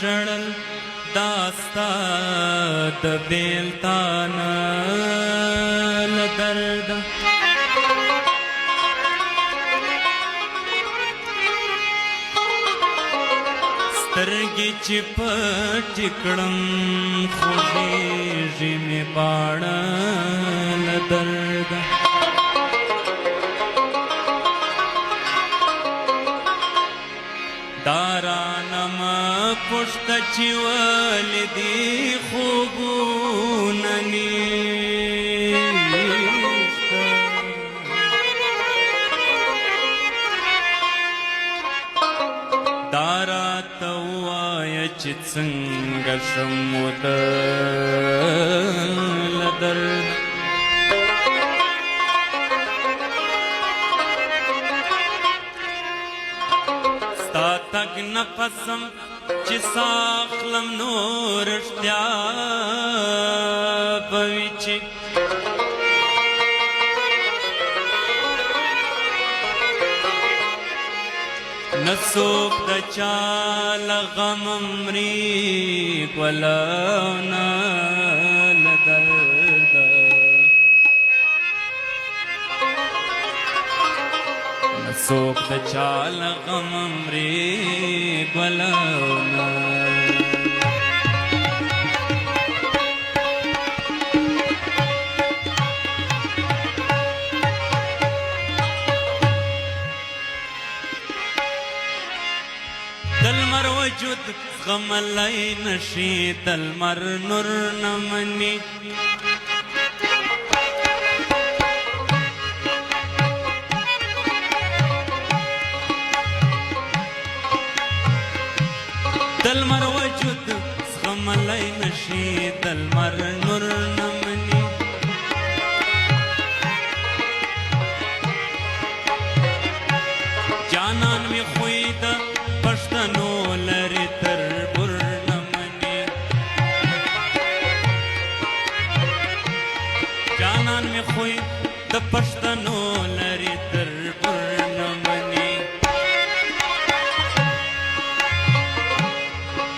ژړل دا ستا د بېلتانه له درده سترګې چې پټې کړم خوږېږي مې باڼه له درده دا رانه مه پوښته چې ولې دې خوبونه نېشته دا راته ووایه چې څنګه شم وته له درده ستا تګ نفسم چې ساخلم نو رښتیا به وي چې نه څوک د چا له غمه مري ګله او نه له درده نه څوک د چا له غمه مري ګله او نه د لمر وجود زغملی نشي د لمر نور نه مني د لمر وجود زغملی نشي د لمر نور نه مني جانان مې خوی د پښتنو لري تر پورنمني جانان مې خوی د پښتنو لري تر پورنمني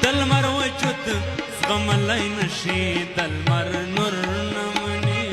د لمر وجود زغملی نشي د لمر نور نه مني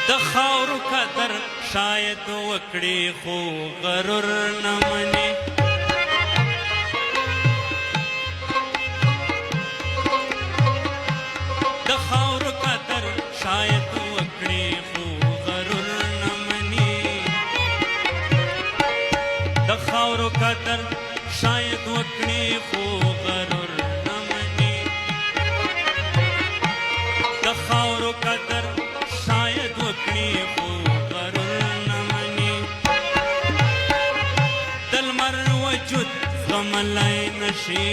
د خاورو قدر شاید وکړي خو غرور نه مني د خاورو قدر شاید وکړي خو غرور نه مني د خاورو قدر شاید وکړي خو غرور نه مني د خاورو قدر شاید وکړي خو غرور نه مني د لمر وجود زغملی نشي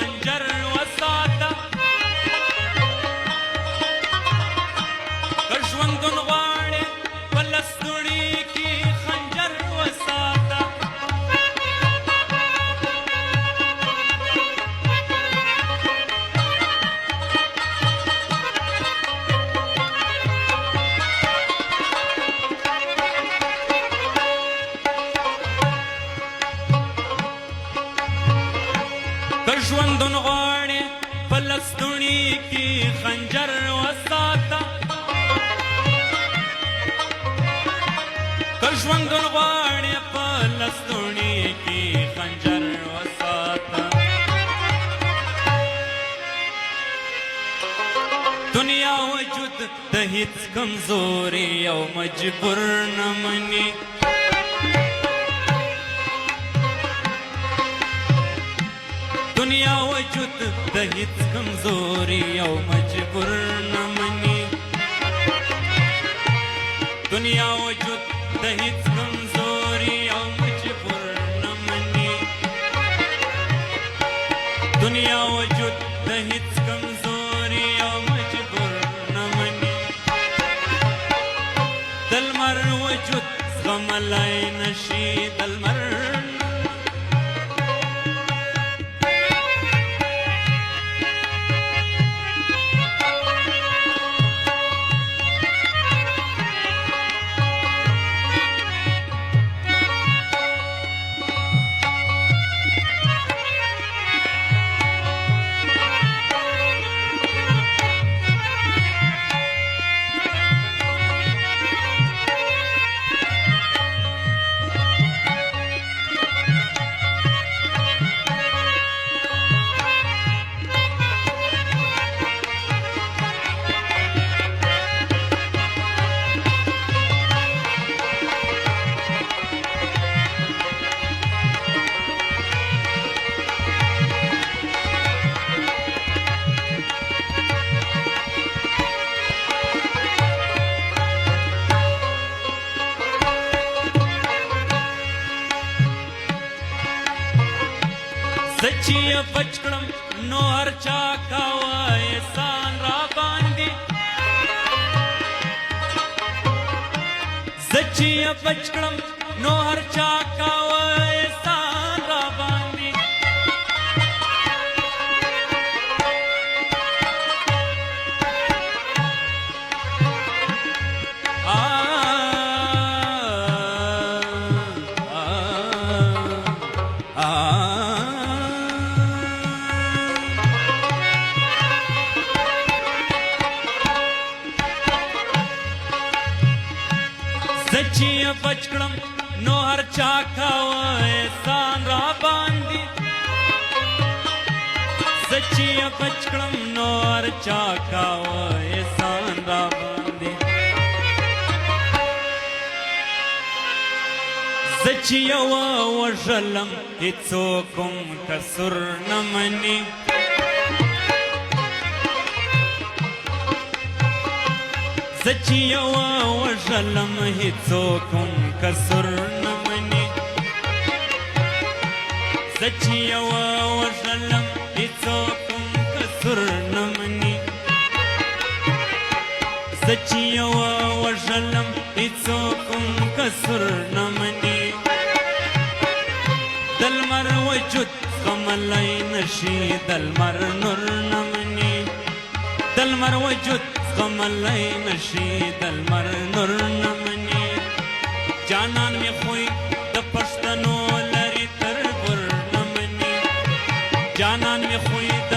خنجر وساته که ژوندون غواړې په لستوڼي کې خنجر وساته ژوندون غواړې په لستوڼي کې خنجر وساته که ژوندون غواړې په لستوڼي کې خنجر وساته دنیا وجود د هیڅ کمزوري او مجبور نه مني دنیا وجود د هیڅ کمزوري او مجبور نه مني دنیا وجود د هیڅ کمزوري او مجبور نه مني دنیا وجود د هیڅ کمزوري او مجبور نه مني د لمر وجود زغملی نشي د لمر زه چې یې بچ کړم نو هر چا کاوه احسان را باندې زه چې یې بچ کړم نو هر چا کاوه احسان را باندې زه چې یې بچ کړم نو هر چا کاوه احسان را باندې زه چې یې بچ کړم نو هر چا کاوه احسان را باندې زه چې یې ووژلم هېڅوک هم قصور نه مني زه چې یې ووژلم هېڅوک هم قصور نه مني زه چې یې ووژلم هېڅوک هم قصور نه مني زه چې یې ووژلم هېڅوک هم قصور نه مني د لمر وجود زغملی نشي د لمر نور نه مني د لمر وجود زغملی نشي د لمر نور نه مني جانان مې خوی د پښتنو لري تربور نه مني جانان مې خوی د